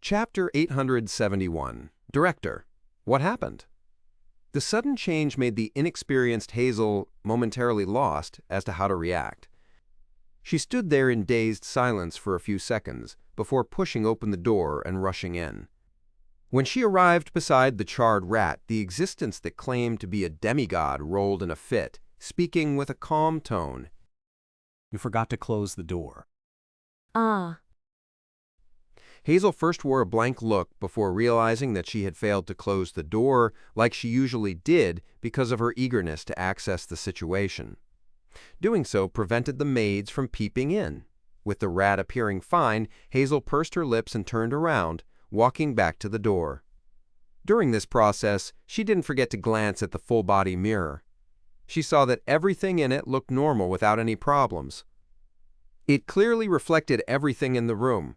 Chapter 871. Director. What happened? The sudden change made the inexperienced Hazel momentarily lost as to how to react. She stood there in dazed silence for a few seconds before pushing open the door and rushing in. When she arrived beside the charred rat, the existence that claimed to be a demigod rolled in a fit, speaking with a calm tone. You forgot to close the door. Ah. Hazel first wore a blank look before realizing that she had failed to close the door like she usually did because of her eagerness to access the situation. Doing so prevented the maids from peeping in. With the rat appearing fine, Hazel pursed her lips and turned around, walking back to the door. During this process, she didn't forget to glance at the full-body mirror. She saw that everything in it looked normal without any problems. It clearly reflected everything in the room.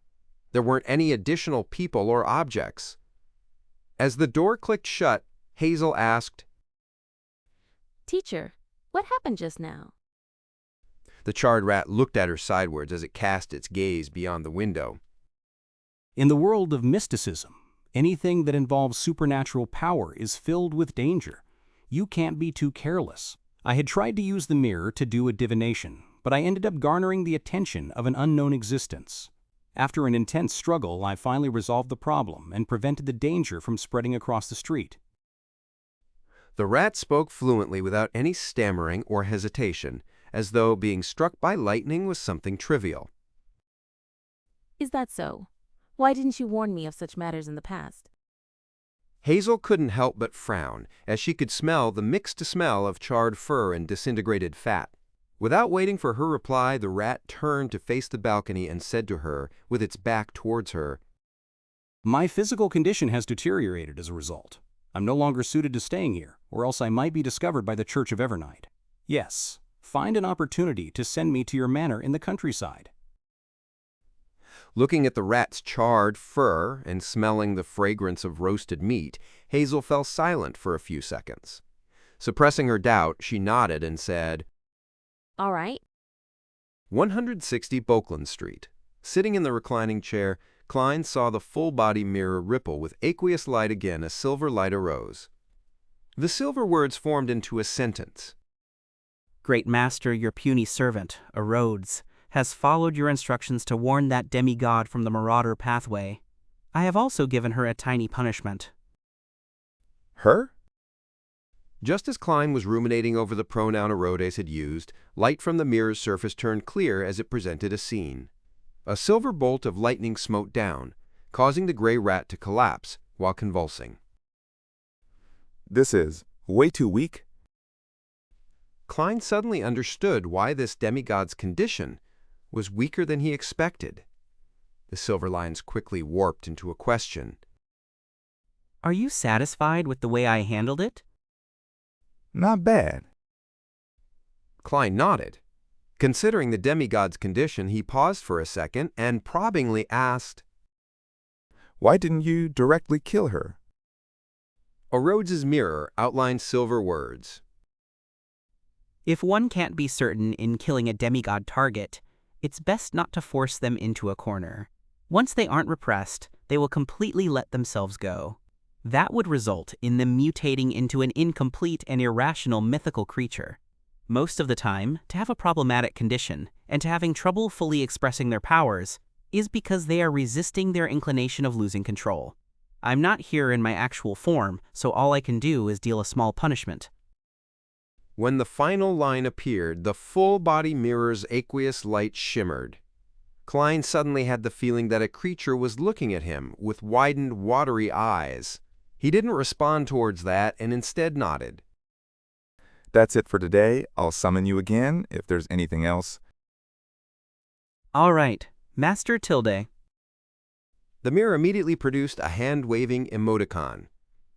There weren't any additional people or objects. As the door clicked shut, Hazel asked, Teacher, what happened just now? The charred rat looked at her sideways as it cast its gaze beyond the window. In the world of mysticism, anything that involves supernatural power is filled with danger. You can't be too careless. I had tried to use the mirror to do a divination, but I ended up garnering the attention of an unknown existence. After an intense struggle, I finally resolved the problem and prevented the danger from spreading across the street. The rat spoke fluently without any stammering or hesitation, as though being struck by lightning was something trivial. Is that so? Why didn't you warn me of such matters in the past? Hazel couldn't help but frown, as she could smell the mixed smell of charred fur and disintegrated fat. Without waiting for her reply, the rat turned to face the balcony and said to her, with its back towards her, My physical condition has deteriorated as a result. I'm no longer suited to staying here, or else I might be discovered by the Church of Evernight. Yes, find an opportunity to send me to your manor in the countryside. Looking at the rat's charred fur and smelling the fragrance of roasted meat, Hazel fell silent for a few seconds. Suppressing her doubt, she nodded and said, All right. 160 Bokeland Street. Sitting in the reclining chair, Klein saw the full-body mirror ripple with aqueous light again. A silver light arose. The silver words formed into a sentence. Great Master, your puny servant, Erodes, has followed your instructions to warn that demigod from the marauder pathway. I have also given her a tiny punishment. Her? Just as Klein was ruminating over the pronoun Erodes had used, light from the mirror's surface turned clear as it presented a scene. A silver bolt of lightning smote down, causing the gray rat to collapse while convulsing. This is way too weak. Klein suddenly understood why this demigod's condition was weaker than he expected. The silver lines quickly warped into a question. Are you satisfied with the way I handled it? Not bad. Klein nodded. Considering the demigod's condition, he paused for a second and probingly asked, Why didn't you directly kill her? Erodes's mirror outlined silver words. If one can't be certain in killing a demigod target, it's best not to force them into a corner. Once they aren't repressed, they will completely let themselves go. That would result in them mutating into an incomplete and irrational mythical creature. Most of the time, to have a problematic condition and to having trouble fully expressing their powers is because they are resisting their inclination of losing control. I'm not here in my actual form, so all I can do is deal a small punishment. When the final line appeared, the full-body mirror's aqueous light shimmered. Klein suddenly had the feeling that a creature was looking at him with widened, watery eyes. He didn't respond towards that and instead nodded. That's it for today. I'll summon you again if there's anything else. All right, Master Tilde. The mirror immediately produced a hand-waving emoticon.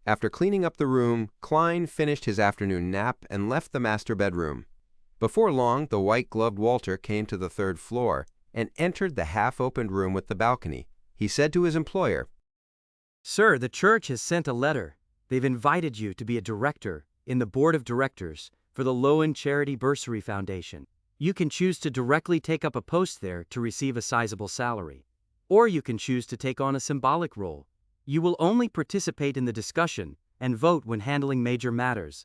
After cleaning up the room, Klein finished his afternoon nap and left the master bedroom. Before long, the white-gloved Walter came to the third floor and entered the half-opened room with the balcony. He said to his employer, Sir, the church has sent a letter. They've invited you to be a director in the board of directors for the Lowen Charity Bursary Foundation. You can choose to directly take up a post there to receive a sizable salary, Or you can choose to take on a symbolic role. You will only participate in the discussion and vote when handling major matters.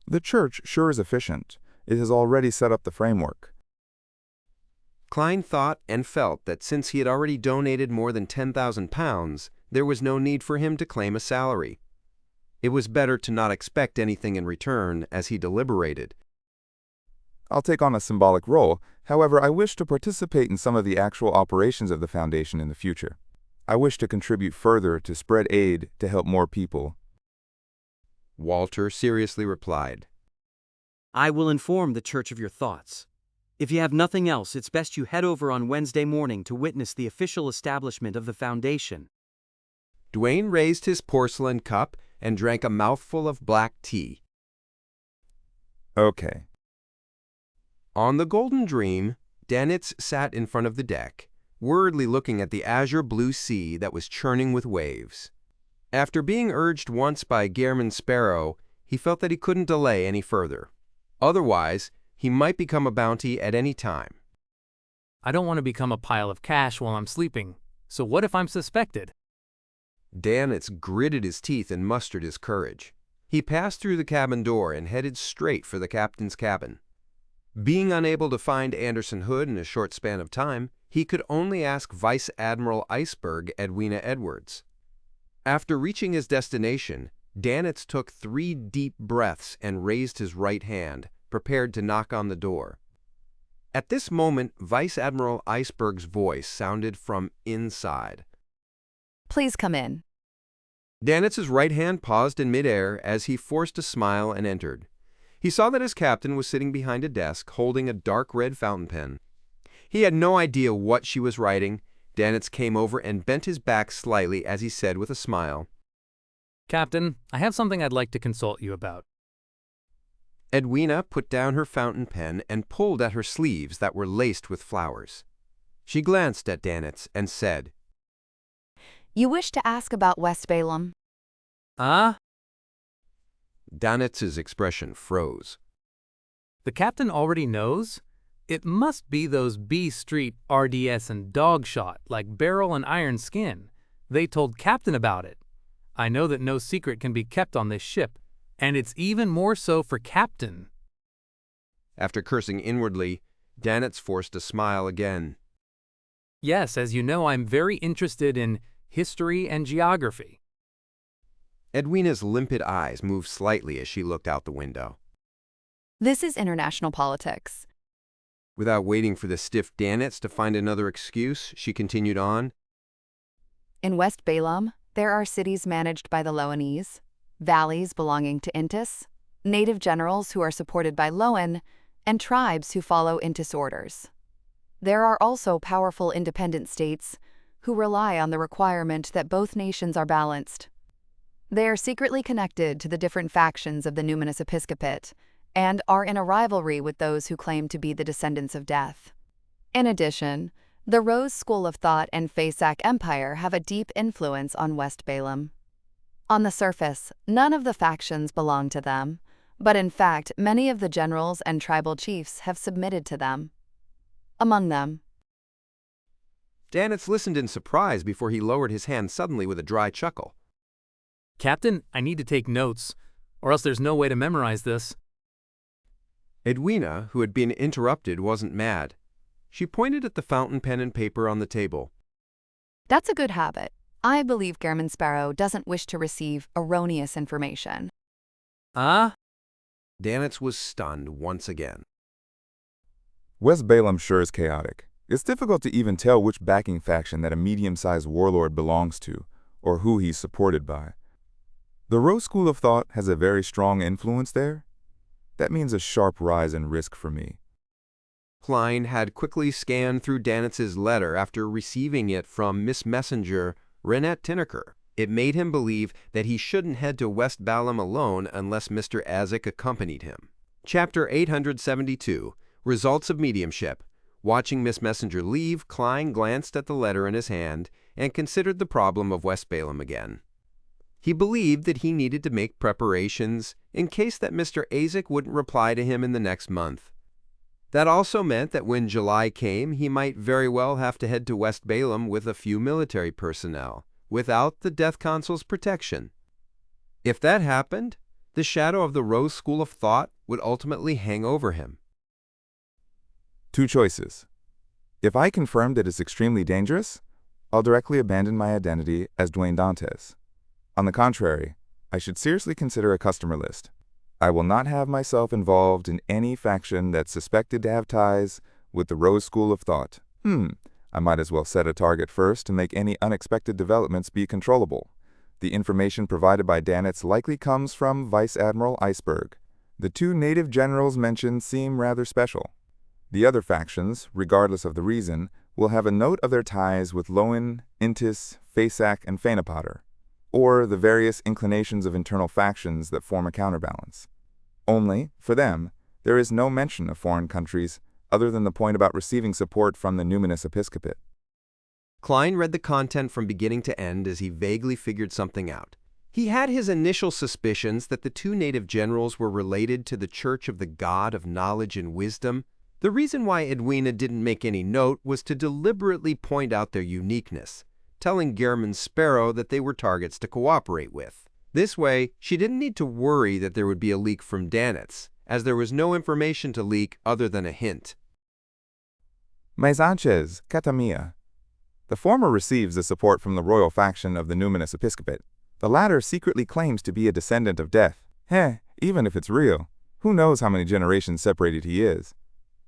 The church sure is efficient. It has already set up the framework. Klein thought and felt that since he had already donated more than £10,000, there was no need for him to claim a salary. It was better to not expect anything in return as he deliberated. I'll take on a symbolic role. However, I wish to participate in some of the actual operations of the foundation in the future. I wish to contribute further to spread aid to help more people. Walter seriously replied, I will inform the church of your thoughts. If you have nothing else, it's best you head over on Wednesday morning to witness the official establishment of the foundation. Dwayne raised his porcelain cup and drank a mouthful of black tea. Okay. On the Golden Dream, Danitz sat in front of the deck, worriedly looking at the azure blue sea that was churning with waves. After being urged once by Gehrman Sparrow, he felt that he couldn't delay any further. Otherwise, he might become a bounty at any time. I don't want to become a pile of cash while I'm sleeping, so what if I'm suspected? Danitz gritted his teeth and mustered his courage. He passed through the cabin door and headed straight for the captain's cabin. Being unable to find Anderson Hood in a short span of time, he could only ask Vice Admiral Iceberg Edwina Edwards. After reaching his destination, Danitz took 3 deep breaths and raised his right hand, prepared to knock on the door. At this moment, Vice Admiral Iceberg's voice sounded from inside. Please come in. Danitz's right hand paused in midair as he forced a smile and entered. He saw that his captain was sitting behind a desk, holding a dark red fountain pen. He had no idea what she was writing. Danitz came over and bent his back slightly as he said with a smile, Captain, I have something I'd like to consult you about. Edwina put down her fountain pen and pulled at her sleeves that were laced with flowers. She glanced at Danitz and said, You wish to ask about West Balaam? Danitz's expression froze. The captain already knows? It must be those B Street RDS and dog shot like Beryl and Iron Skin. They told Captain about it. I know that no secret can be kept on this ship, and it's even more so for Captain. After cursing inwardly, Danitz forced a smile again. Yes, as you know, I'm very interested in history and geography. Edwina's limpid eyes moved slightly as she looked out the window. This is international politics. Without waiting for the stiff Danitz to find another excuse, she continued on. In West Balaam, there are cities managed by the Loanese, valleys belonging to Intis, native generals who are supported by Loan, and tribes who follow Intis orders. There are also powerful independent states who rely on the requirement that both nations are balanced. They are secretly connected to the different factions of the numinous episcopate and are in a rivalry with those who claim to be the descendants of death. In addition, the Rose School of Thought and Fasak Empire have a deep influence on West Balaam. On the surface, none of the factions belong to them, but in fact, many of the generals and tribal chiefs have submitted to them. Among them, Danitz listened in surprise before he lowered his hand suddenly with a dry chuckle. Captain, I need to take notes, or else there's no way to memorize this. Edwina, who had been interrupted, wasn't mad. She pointed at the fountain pen and paper on the table. That's a good habit. I believe Gehrman Sparrow doesn't wish to receive erroneous information. Danitz was stunned once again. West Balaam sure is chaotic. It's difficult to even tell which backing faction that a medium-sized warlord belongs to, or who he's supported by. The Rose School of Thought has a very strong influence there. That means a sharp rise in risk for me. Klein had quickly scanned through Danitz's letter after receiving it from Miss Messenger Renette Tinneker. It made him believe that he shouldn't head to West Balaam alone unless Mr. Azik accompanied him. Chapter 872, Results of Mediumship. Watching Miss Messenger leave, Klein glanced at the letter in his hand and considered the problem of West Balaam again. He believed that he needed to make preparations in case that Mr. Azik wouldn't reply to him in the next month. That also meant that when July came, he might very well have to head to West Balaam with a few military personnel, without the Death Consul's protection. If that happened, the shadow of the Rose School of Thought would ultimately hang over him. Two choices. If I confirm that it's extremely dangerous, I'll directly abandon my identity as Duane Dantes. On the contrary, I should seriously consider a customer list. I will not have myself involved in any faction that's suspected to have ties with the Rose School of Thought. I might as well set a target first to make any unexpected developments be controllable. The information provided by Danitz likely comes from Vice Admiral Iceberg. The two native generals mentioned seem rather special. The other factions, regardless of the reason, will have a note of their ties with Lowen, Intis, Fasak, and Phaenopotter, or the various inclinations of internal factions that form a counterbalance. Only, for them, there is no mention of foreign countries other than the point about receiving support from the numinous episcopate. Klein read the content from beginning to end as he vaguely figured something out. He had his initial suspicions that the two native generals were related to the Church of the God of Knowledge and Wisdom. The reason why Edwina didn't make any note was to deliberately point out their uniqueness, telling Gehrman Sparrow that they were targets to cooperate with. This way, she didn't need to worry that there would be a leak from Danitz, as there was no information to leak other than a hint. Mais Sanchez, Catamia. The former receives the support from the royal faction of the numinous episcopate. The latter secretly claims to be a descendant of death. Even if it's real, who knows how many generations separated he is.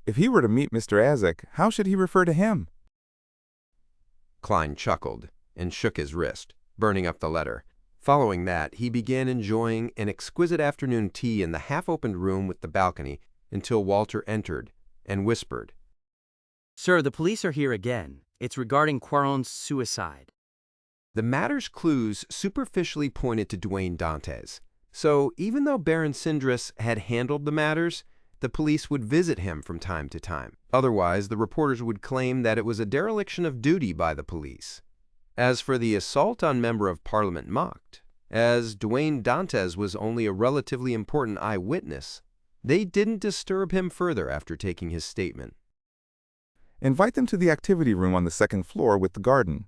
If he were to meet Mr. Azek, how should he refer to him? Klein chuckled and shook his wrist, burning up the letter. Following that, he began enjoying an exquisite afternoon tea in the half-opened room with the balcony until Walter entered and whispered, Sir, the police are here again. It's regarding Quaron's suicide. The matter's clues superficially pointed to Duane Dantes, so even though Baron Sindris had handled the matters, the police would visit him from time to time. Otherwise, the reporters would claim that it was a dereliction of duty by the police. As for the assault on Member of Parliament mocked, as Duane Dantes was only a relatively important eyewitness, they didn't disturb him further after taking his statement. Invite them to the activity room on the second floor with the garden.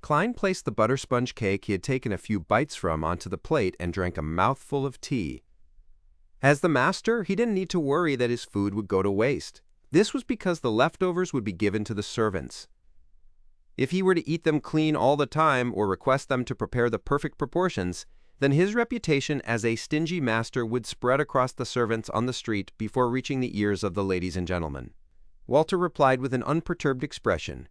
Klein placed the butter sponge cake he had taken a few bites from onto the plate and drank a mouthful of tea. As the master, he didn't need to worry that his food would go to waste. This was because the leftovers would be given to the servants. If he were to eat them clean all the time or request them to prepare the perfect proportions, then his reputation as a stingy master would spread across the servants on the street before reaching the ears of the ladies and gentlemen. Walter replied with an unperturbed expression.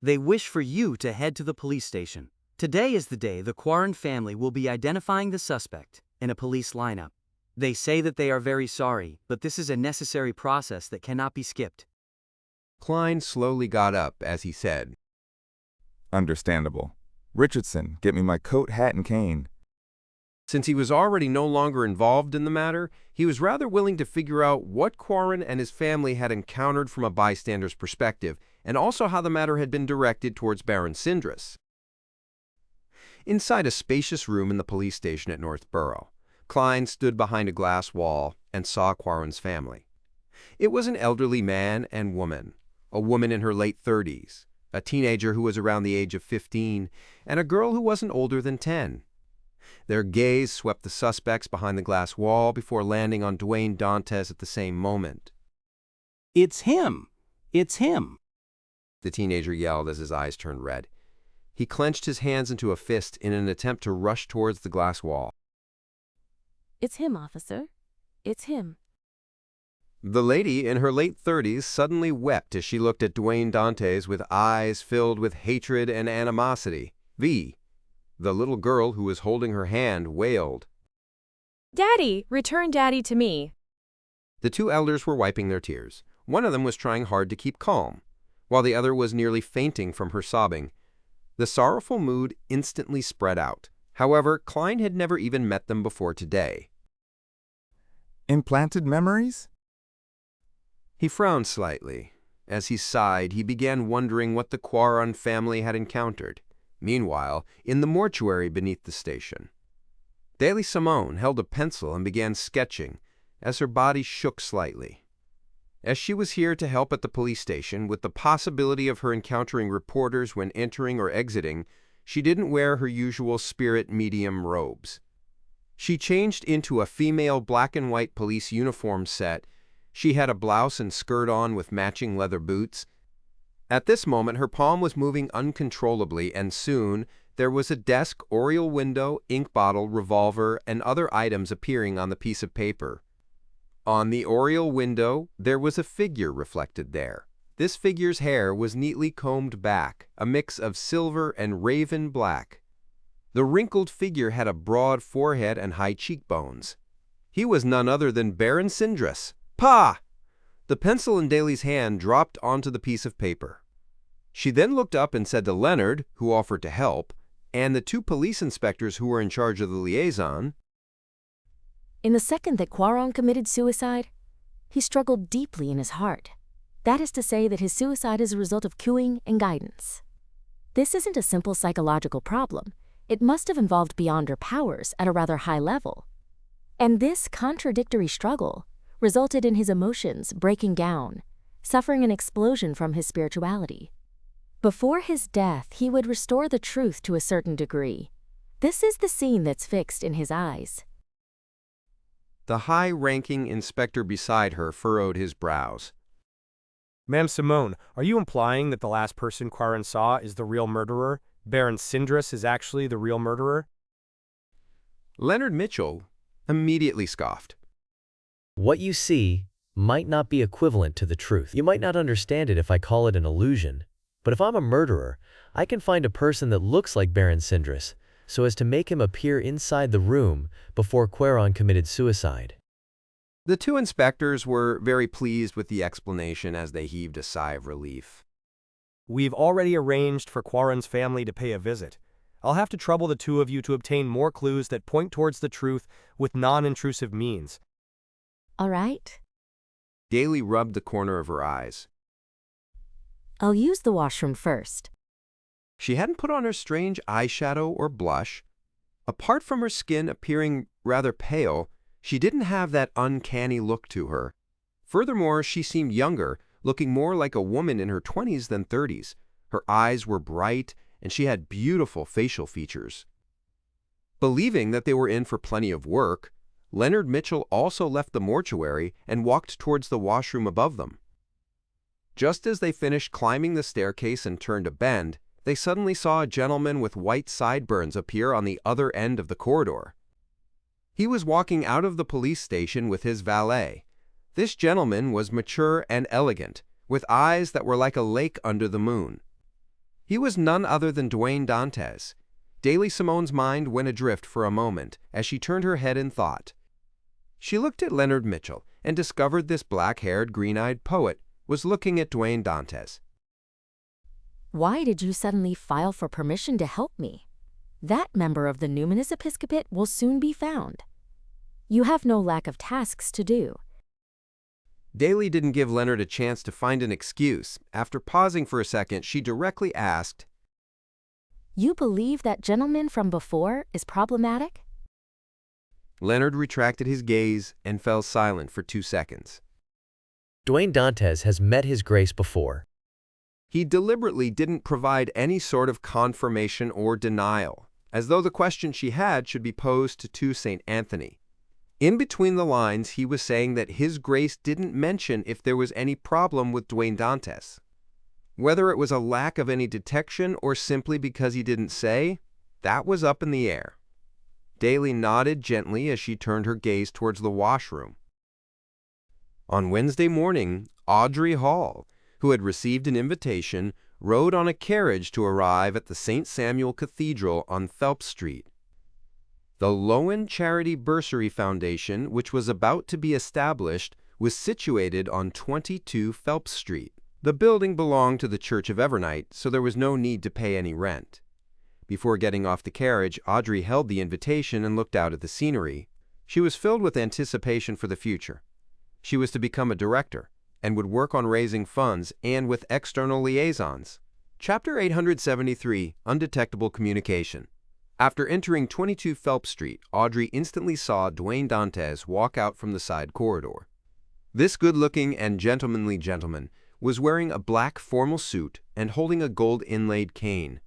They wish for you to head to the police station. Today is the day the Quaron family will be identifying the suspect in a police lineup. They say that they are very sorry, but this is a necessary process that cannot be skipped. Klein slowly got up as he said, Understandable. Richardson, get me my coat, hat, and cane. Since he was already no longer involved in the matter, he was rather willing to figure out what Quaron and his family had encountered from a bystander's perspective, and also how the matter had been directed towards Baron Sindris. Inside a spacious room in the police station at Northborough, Klein stood behind a glass wall and saw Quaron's family. It was an elderly man and woman, a woman in her late 30s, a teenager who was around the age of 15, and a girl who wasn't older than 10. Their gaze swept the suspects behind the glass wall before landing on Duane Dantes at the same moment. It's him! It's him! The teenager yelled as his eyes turned red. He clenched his hands into a fist in an attempt to rush towards the glass wall. It's him, officer. It's him. The lady in her late 30s suddenly wept as she looked at Duane Dantes with eyes filled with hatred and animosity. The little girl who was holding her hand wailed. Daddy, return Daddy to me. The two elders were wiping their tears. One of them was trying hard to keep calm, while the other was nearly fainting from her sobbing. The sorrowful mood instantly spread out. However, Klein had never even met them before today. Implanted memories? He frowned slightly. As he sighed, he began wondering what the Quaron family had encountered. Meanwhile, in the mortuary beneath the station, Daly Simone held a pencil and began sketching, as her body shook slightly. As she was here to help at the police station, with the possibility of her encountering reporters when entering or exiting, she didn't wear her usual spirit medium robes. She changed into a female black and white police uniform set. She had a blouse and skirt on with matching leather boots. At this moment, her palm was moving uncontrollably, and soon there was a desk, oriel window, ink bottle, revolver, and other items appearing on the piece of paper. On the oriel window, there was a figure reflected there. This figure's hair was neatly combed back, a mix of silver and raven black. The wrinkled figure had a broad forehead and high cheekbones. He was none other than Baron Sindris. Pah! The pencil in Daly's hand dropped onto the piece of paper. She then looked up and said to Leonard, who offered to help, and the two police inspectors who were in charge of the liaison, In the second that Quaron committed suicide, he struggled deeply in his heart. That is to say that his suicide is a result of cueing and guidance. This isn't a simple psychological problem. It must have involved beyond her powers at a rather high level. And this contradictory struggle resulted in his emotions breaking down, suffering an explosion from his spirituality. Before his death, he would restore the truth to a certain degree. This is the scene that's fixed in his eyes. the high-ranking inspector beside her furrowed his brows. Ma'am Simone, are you implying that the last person Quarren saw is the real murderer? Baron Sindris is actually the real murderer? Leonard Mitchell immediately scoffed. What you see might not be equivalent to the truth. You might not understand it if I call it an illusion, but if I'm a murderer, I can find a person that looks like Baron Sindris, so as to make him appear inside the room before Quarren committed suicide. The two inspectors were very pleased with the explanation as they heaved a sigh of relief. We've already arranged for Quarren's family to pay a visit. I'll have to trouble the two of you to obtain more clues that point towards the truth with non-intrusive means. All right. Daly rubbed the corner of her eyes. I'll use the washroom first. She hadn't put on her strange eyeshadow or blush. Apart from her skin appearing rather pale, she didn't have that uncanny look to her. Furthermore, she seemed younger, looking more like a woman in her 20s than 30s. Her eyes were bright, and she had beautiful facial features. Believing that they were in for plenty of work, Leonard Mitchell also left the mortuary and walked towards the washroom above them. Just as they finished climbing the staircase and turned a bend, they suddenly saw a gentleman with white sideburns appear on the other end of the corridor. He was walking out of the police station with his valet. This gentleman was mature and elegant, with eyes that were like a lake under the moon. He was none other than Duane Dantes. Daly Simone's mind went adrift for a moment as she turned her head in thought. She looked at Leonard Mitchell and discovered this black-haired, green-eyed poet was looking at Duane Dantes. Why did you suddenly file for permission to help me? That member of the numinous episcopate will soon be found. You have no lack of tasks to do. Daly didn't give Leonard a chance to find an excuse. After pausing for a second, she directly asked, You believe that gentleman from before is problematic? Leonard retracted his gaze and fell silent for 2 seconds. Duane Dantes has met His Grace before. He deliberately didn't provide any sort of confirmation or denial, as though the question she had should be posed to St. Anthony. In between the lines, he was saying that His Grace didn't mention if there was any problem with Duane Dantes. Whether it was a lack of any detection or simply because he didn't say, that was up in the air. Daly nodded gently as she turned her gaze towards the washroom. On Wednesday morning, Audrey Hall, who had received an invitation, rode on a carriage to arrive at the St. Samuel Cathedral on Phelps Street. The Lowen Charity Bursary Foundation, which was about to be established, was situated on 22 Phelps Street. The building belonged to the Church of Evernight, so there was no need to pay any rent. Before getting off the carriage, Audrey held the invitation and looked out at the scenery. She was filled with anticipation for the future. She was to become a director and would work on raising funds and with external liaisons. Chapter 873, Undetectable Communication. After entering 22 Phelps Street, Audrey instantly saw Duane Dantes walk out from the side corridor. This good-looking and gentlemanly gentleman was wearing a black formal suit and holding a gold-inlaid cane.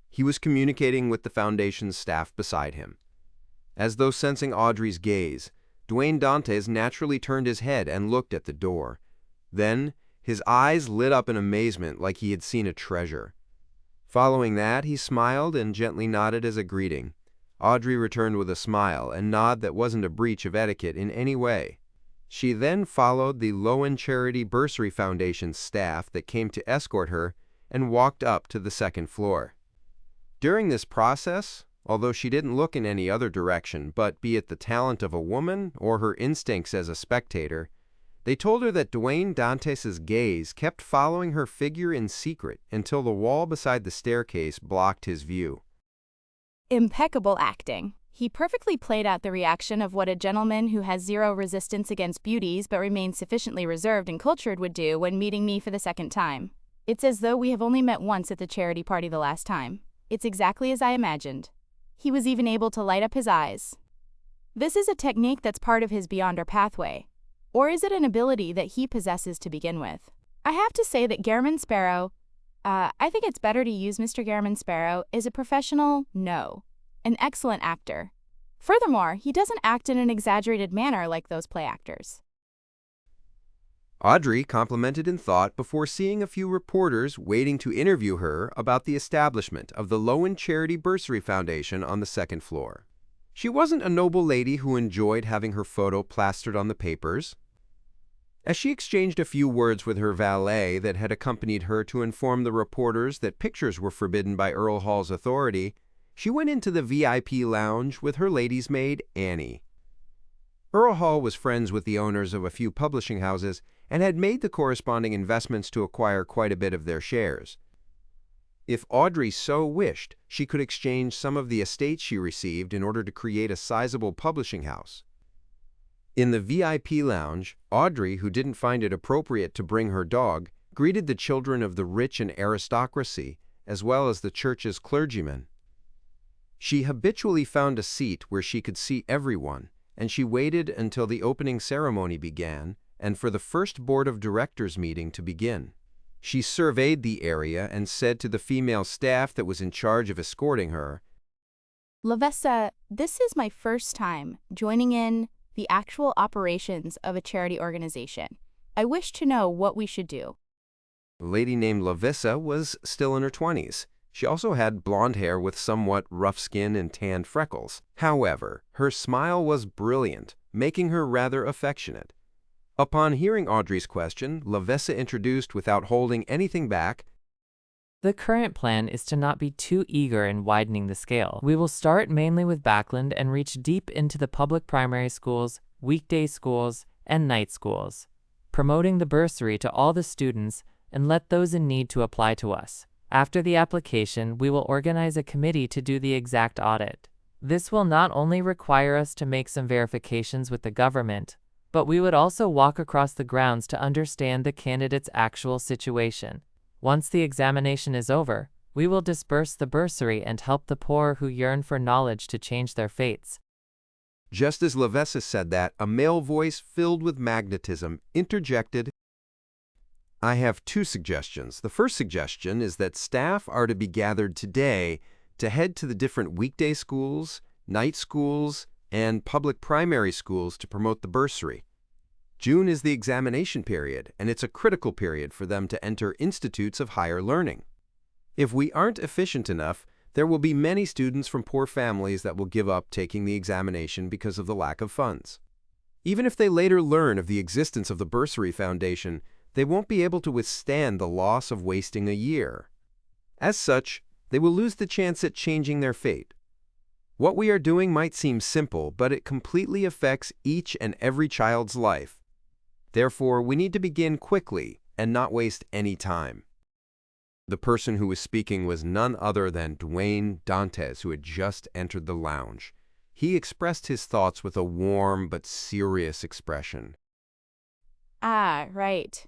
He was communicating with the Foundation's staff beside him. As though sensing Audrey's gaze, Duane Dantes naturally turned his head and looked at the door. Then, his eyes lit up in amazement like he had seen a treasure. Following that, he smiled and gently nodded as a greeting. Audrey returned with a smile and nod that wasn't a breach of etiquette in any way. She then followed the Lowen Charity Bursary Foundation staff that came to escort her and walked up to the second floor. During this process, although she didn't look in any other direction, but be it the talent of a woman or her instincts as a spectator, they told her that Duane Dantes's gaze kept following her figure in secret until the wall beside the staircase blocked his view. Impeccable acting. He perfectly played out the reaction of what a gentleman who has zero resistance against beauties but remains sufficiently reserved and cultured would do when meeting me for the second time. It's as though we have only met once at the charity party the last time. It's exactly as I imagined. He was even able to light up his eyes. This is a technique that's part of his Beyonder pathway. Or is it an ability that he possesses to begin with? I have to say that Garamond Sparrow, I think it's better to use Mr. Garamond Sparrow, is a professional, no, an excellent actor. Furthermore, he doesn't act in an exaggerated manner like those play actors. Audrey complimented in thought before seeing a few reporters waiting to interview her about the establishment of the Lowen Charity Bursary Foundation on the second floor. She wasn't a noble lady who enjoyed having her photo plastered on the papers. As she exchanged a few words with her valet that had accompanied her to inform the reporters that pictures were forbidden by Earl Hall's authority, she went into the VIP lounge with her lady's maid, Annie. Earl Hall was friends with the owners of a few publishing houses and had made the corresponding investments to acquire quite a bit of their shares. If Audrey so wished, she could exchange some of the estate she received in order to create a sizable publishing house. In the VIP lounge, Audrey, who didn't find it appropriate to bring her dog, greeted the children of the rich and aristocracy, as well as the church's clergymen. She habitually found a seat where she could see everyone, and she waited until the opening ceremony began and for the first board of directors meeting to begin. She surveyed the area and said to the female staff that was in charge of escorting her, Lavessa, this is my first time joining in the actual operations of a charity organization. I wish to know what we should do. A lady named Lavissa was still in her 20s. She also had blonde hair with somewhat rough skin and tanned freckles. However, her smile was brilliant, making her rather affectionate. Upon hearing Audrey's question, Lavessa introduced without holding anything back, The current plan is to not be too eager in widening the scale. We will start mainly with Backland and reach deep into the public primary schools, weekday schools, and night schools, promoting the bursary to all the students and let those in need to apply to us. After the application, we will organize a committee to do the exact audit. This will not only require us to make some verifications with the government, but we would also walk across the grounds to understand the candidate's actual situation. Once the examination is over, we will disperse the bursary and help the poor who yearn for knowledge to change their fates. Just as Lavessa said that, a male voice filled with magnetism interjected, I have two suggestions. The first suggestion is that staff are to be gathered today to head to the different weekday schools, night schools, and public primary schools to promote the bursary. June is the examination period, and it's a critical period for them to enter institutes of higher learning. If we aren't efficient enough, there will be many students from poor families that will give up taking the examination because of the lack of funds. Even if they later learn of the existence of the Bursary Foundation, they won't be able to withstand the loss of wasting a year. As such, they will lose the chance at changing their fate. What we are doing might seem simple, but it completely affects each and every child's life. Therefore, we need to begin quickly and not waste any time. The person who was speaking was none other than Duane Dantes, who had just entered the lounge. He expressed his thoughts with a warm but serious expression. Ah, right.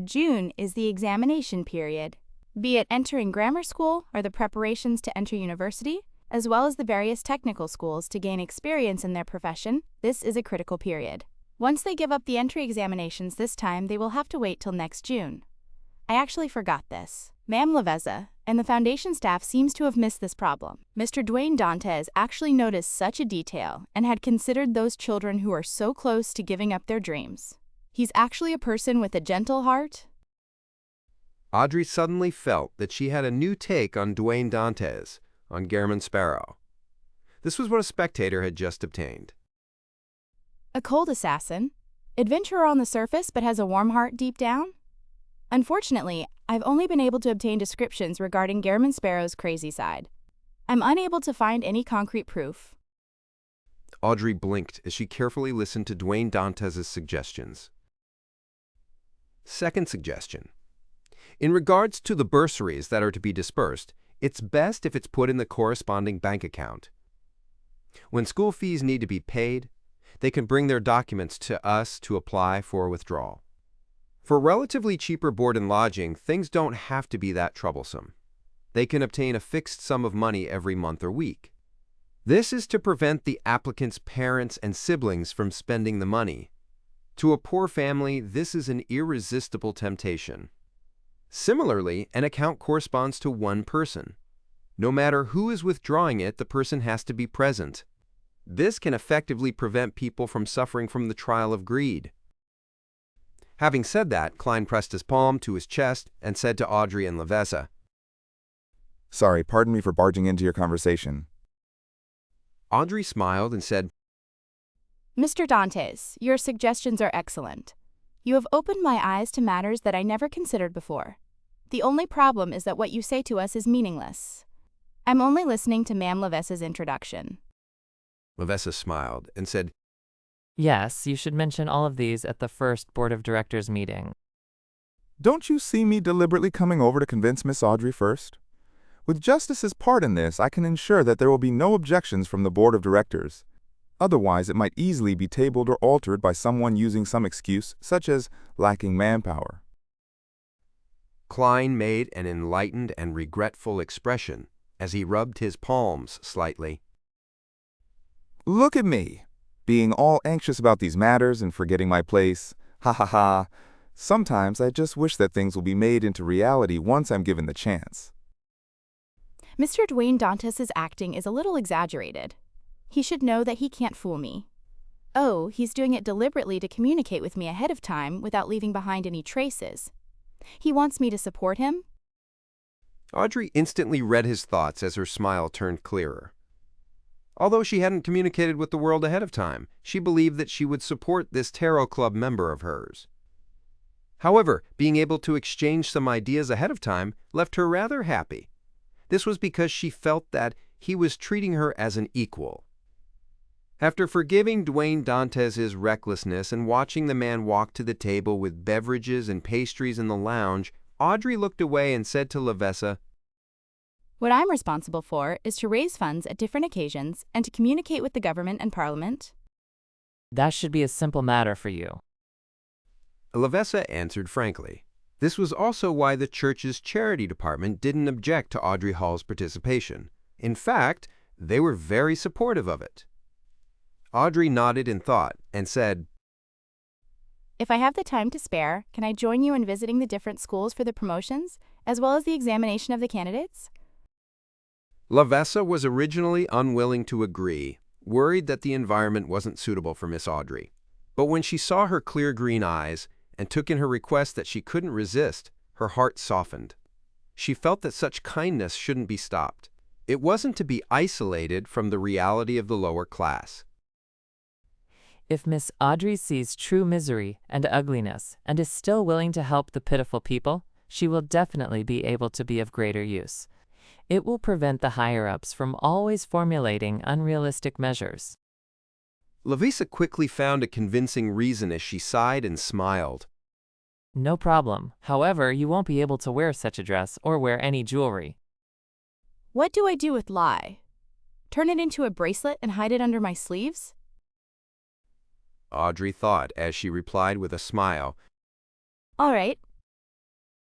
June is the examination period. Be it entering grammar school or the preparations to enter university, as well as the various technical schools to gain experience in their profession. This is a critical period. Once they give up the entry examinations this time, they will have to wait till next June. I actually forgot this. Ma'am Laveza and the foundation staff seems to have missed this problem. Mr. Dwayne Dantes actually noticed such a detail and had considered those children who are so close to giving up their dreams. He's actually a person with a gentle heart. Audrey suddenly felt that she had a new take on Dwayne Dantes, on Garamond Sparrow. This was what a spectator had just obtained. A cold assassin, adventurer on the surface but has a warm heart deep down? Unfortunately, I've only been able to obtain descriptions regarding Garamond Sparrow's crazy side. I'm unable to find any concrete proof. Audrey blinked as she carefully listened to Dwayne Dantes' suggestions. Second suggestion. In regards to the bursaries that are to be dispersed, it's best if it's put in the corresponding bank account. When school fees need to be paid, they can bring their documents to us to apply for withdrawal. For relatively cheaper board and lodging, things don't have to be that troublesome. They can obtain a fixed sum of money every month or week. This is to prevent the applicant's parents and siblings from spending the money. To a poor family, this is an irresistible temptation. Similarly, an account corresponds to one person. No matter who is withdrawing it, the person has to be present. This can effectively prevent people from suffering from the trial of greed. Having said that, Klein pressed his palm to his chest and said to Audrey and Laveza, Sorry, pardon me for barging into your conversation. Audrey smiled and said, Mr. Dantes, your suggestions are excellent. You have opened my eyes to matters that I never considered before. The only problem is that what you say to us is meaningless. I'm only listening to Ma'am Laveza's introduction. Laveza smiled and said, Yes, you should mention all of these at the first Board of Directors meeting. Don't you see me deliberately coming over to convince Miss Audrey first? With Justice's part in this, I can ensure that there will be no objections from the Board of Directors. Otherwise, it might easily be tabled or altered by someone using some excuse, such as lacking manpower. Klein made an enlightened and regretful expression as he rubbed his palms slightly. Look at me, being all anxious about these matters and forgetting my place. Ha ha ha. Sometimes I just wish that things will be made into reality once I'm given the chance. Mr. Dwayne Dantes' acting is a little exaggerated. He should know that he can't fool me. Oh, he's doing it deliberately to communicate with me ahead of time without leaving behind any traces. He wants me to support him? Audrey instantly read his thoughts as her smile turned clearer. Although she hadn't communicated with the world ahead of time, she believed that she would support this tarot club member of hers. However, being able to exchange some ideas ahead of time left her rather happy. This was because she felt that he was treating her as an equal. After forgiving Dwayne Dantes' recklessness and watching the man walk to the table with beverages and pastries in the lounge, Audrey looked away and said to Laveza, What I'm responsible for is to raise funds at different occasions and to communicate with the government and parliament. That should be a simple matter for you. Laveza answered frankly. This was also why the church's charity department didn't object to Audrey Hall's participation. In fact, they were very supportive of it. Audrey nodded in thought and said, If I have the time to spare, can I join you in visiting the different schools for the promotions, as well as the examination of the candidates? Laveza was originally unwilling to agree, worried that the environment wasn't suitable for Miss Audrey. But when she saw her clear green eyes and took in her request that she couldn't resist, her heart softened. She felt that such kindness shouldn't be stopped. It wasn't to be isolated from the reality of the lower class. If Miss Audrey sees true misery and ugliness and is still willing to help the pitiful people, she will definitely be able to be of greater use. It will prevent the higher-ups from always formulating unrealistic measures. Laveza quickly found a convincing reason as she sighed and smiled. No problem. However, you won't be able to wear such a dress or wear any jewelry. What do I do with lie? Turn it into a bracelet and hide it under my sleeves? Audrey thought as she replied with a smile. All right.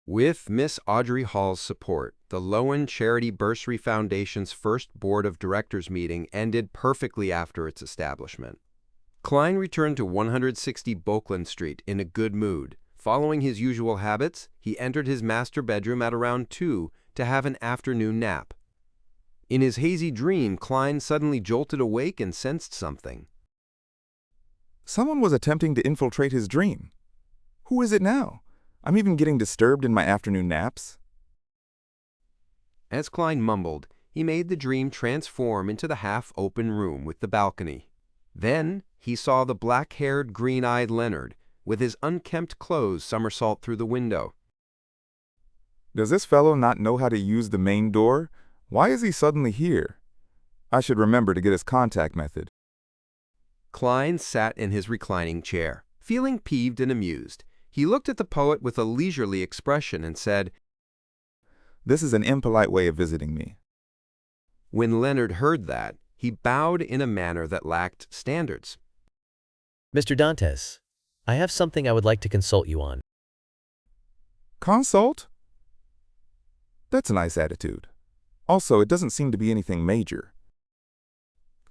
With Miss Audrey Hall's support, The Lowen Charity Bursary Foundation's first Board of Directors meeting ended perfectly after its establishment. Klein returned to 160 Bokeland Street in a good mood. Following his usual habits, he entered his master bedroom at around 2 to have an afternoon nap. In his hazy dream, Klein suddenly jolted awake and sensed something. Someone was attempting to infiltrate his dream. Who is it now? I'm even getting disturbed in my afternoon naps. As Klein mumbled, he made the dream transform into the half-open room with the balcony. Then he saw the black-haired, green-eyed Leonard, with his unkempt clothes somersault through the window. Does this fellow not know how to use the main door? Why is he suddenly here? I should remember to get his contact method. Klein sat in his reclining chair, feeling peeved and amused. He looked at the poet with a leisurely expression and said, "This is an impolite way of visiting me." When Leonard heard that, he bowed in a manner that lacked standards. Mr. Dantes, I have something I would like to consult you on. Consult? That's a nice attitude. Also, it doesn't seem to be anything major.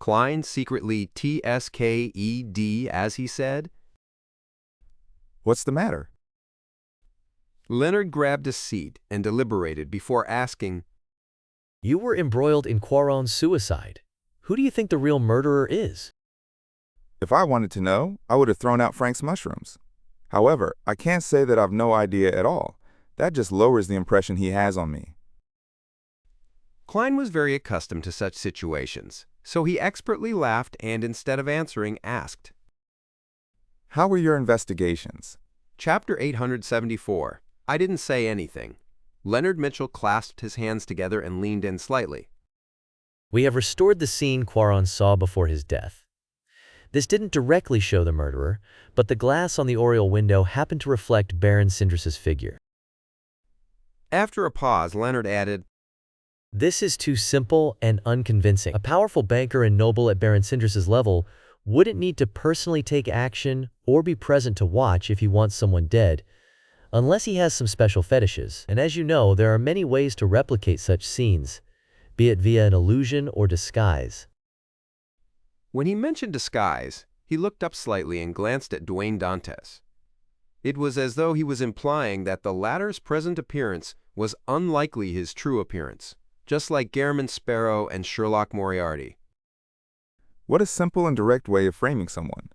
Klein secretly TSKED as he said. What's the matter? Leonard grabbed a seat and deliberated before asking, You were embroiled in Quaron's suicide. Who do you think the real murderer is? If I wanted to know, I would have thrown out Frank's mushrooms. However, I can't say that I've no idea at all. That just lowers the impression he has on me. Klein was very accustomed to such situations, so he expertly laughed and, instead of answering, asked, How were your investigations? Chapter 874. I didn't say anything. Leonard Mitchell clasped his hands together and leaned in slightly. We have restored the scene Quaron saw before his death. This didn't directly show the murderer, but the glass on the oriel window happened to reflect Baron Sindris's figure. After a pause, Leonard added, This is too simple and unconvincing. A powerful banker and noble at Baron Sindris's level wouldn't need to personally take action or be present to watch if he wants someone dead, unless he has some special fetishes. And as you know, there are many ways to replicate such scenes, be it via an illusion or disguise. When he mentioned disguise, he looked up slightly and glanced at Dwayne Dantes. It was as though he was implying that the latter's present appearance was unlikely his true appearance, just like Garamond Sparrow and Sherlock Moriarty. What a simple and direct way of framing someone.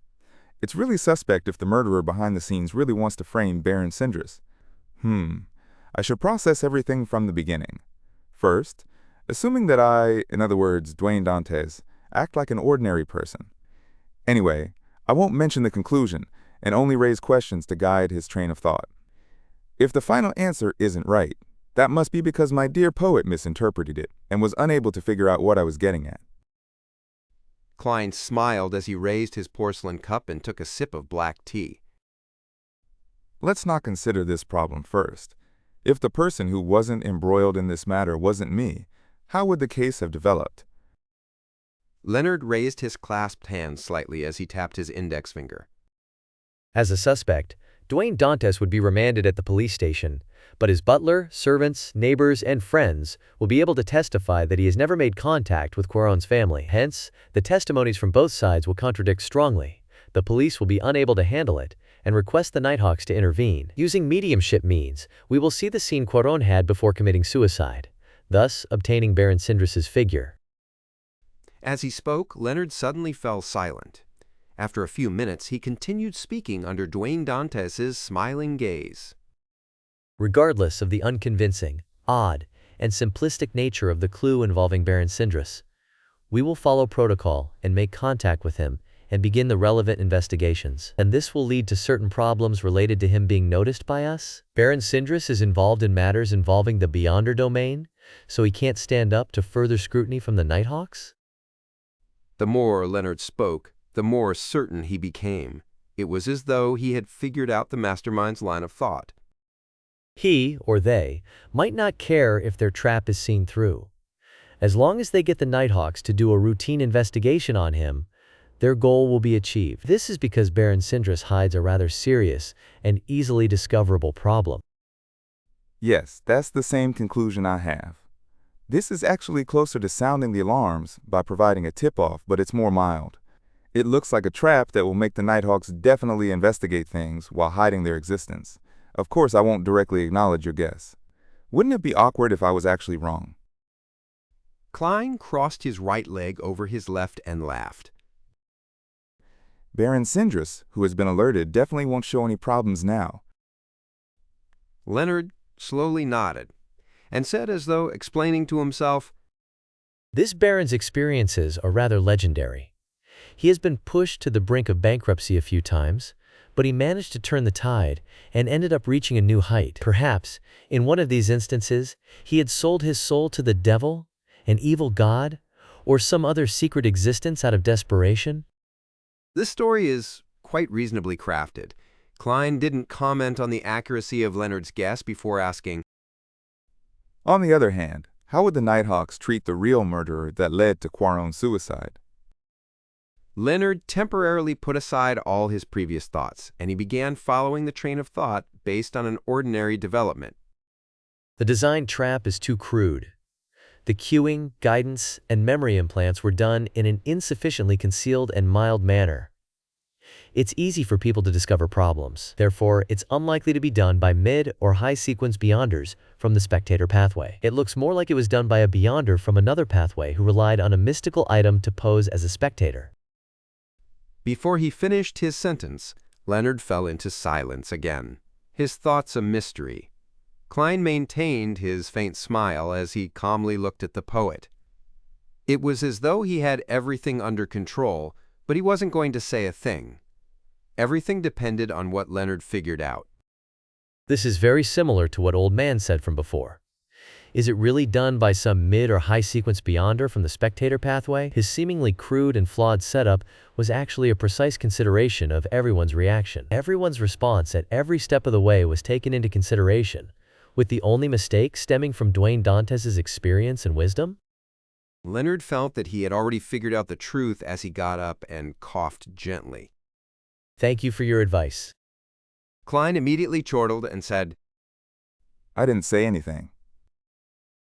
It's really suspect if the murderer behind the scenes really wants to frame Baron Sindris. I should process everything from the beginning. First, assuming that I, in other words, Dwayne Dantes, act like an ordinary person. Anyway, I won't mention the conclusion and only raise questions to guide his train of thought. If the final answer isn't right, that must be because my dear poet misinterpreted it and was unable to figure out what I was getting at. Klein smiled as he raised his porcelain cup and took a sip of black tea. Let's not consider this problem first. If the person who wasn't embroiled in this matter wasn't me, how would the case have developed? Leonard raised his clasped hands slightly as he tapped his index finger. As a suspect, Dwayne Dantes would be remanded at the police station, but his butler, servants, neighbors, and friends will be able to testify that he has never made contact with Quaron's family. Hence, the testimonies from both sides will contradict strongly. The police will be unable to handle it and request the Nighthawks to intervene. Using mediumship means, we will see the scene Quaron had before committing suicide, thus obtaining Baron Sindris's figure. As he spoke, Leonard suddenly fell silent. After a few minutes, he continued speaking under Dwayne Dantes's smiling gaze. Regardless of the unconvincing, odd, and simplistic nature of the clue involving Baron Sindris, we will follow protocol and make contact with him and begin the relevant investigations. And this will lead to certain problems related to him being noticed by us. Baron Sindris is involved in matters involving the Beyonder domain, so he can't stand up to further scrutiny from the Nighthawks? The more Leonard spoke, the more certain he became. It was as though he had figured out the mastermind's line of thought. He, or they, might not care if their trap is seen through. As long as they get the Nighthawks to do a routine investigation on him, their goal will be achieved. This is because Baron Sindris hides a rather serious and easily discoverable problem. Yes, that's the same conclusion I have. This is actually closer to sounding the alarms by providing a tip-off, but it's more mild. It looks like a trap that will make the Nighthawks definitely investigate things while hiding their existence. Of course, I won't directly acknowledge your guess. Wouldn't it be awkward if I was actually wrong? Klein crossed his right leg over his left and laughed. Baron Sindris, who has been alerted, definitely won't show any problems now. Leonard slowly nodded and said as though explaining to himself, This Baron's experiences are rather legendary. He has been pushed to the brink of bankruptcy a few times, but he managed to turn the tide and ended up reaching a new height. Perhaps, in one of these instances, he had sold his soul to the devil, an evil god, or some other secret existence out of desperation. This story is quite reasonably crafted. Klein didn't comment on the accuracy of Leonard's guess before asking, On the other hand, how would the Nighthawks treat the real murderer that led to Quaron's suicide? Leonard temporarily put aside all his previous thoughts, and he began following the train of thought based on an ordinary development. The design trap is too crude. The cueing, guidance, and memory implants were done in an insufficiently concealed and mild manner. It's easy for people to discover problems. Therefore, it's unlikely to be done by mid- or high-sequence beyonders from the spectator pathway. It looks more like it was done by a beyonder from another pathway who relied on a mystical item to pose as a spectator. Before he finished his sentence, Leonard fell into silence again, his thoughts a mystery. Klein maintained his faint smile as he calmly looked at the poet. It was as though he had everything under control, but he wasn't going to say a thing. Everything depended on what Leonard figured out. This is very similar to what Old Man said from before. Is it really done by some mid- or high-sequence beyonder from the spectator pathway? His seemingly crude and flawed setup was actually a precise consideration of everyone's reaction. Everyone's response at every step of the way was taken into consideration, with the only mistake stemming from Dwayne Dantes's experience and wisdom? Leonard felt that he had already figured out the truth as he got up and coughed gently. Thank you for your advice. Klein immediately chortled and said, I didn't say anything.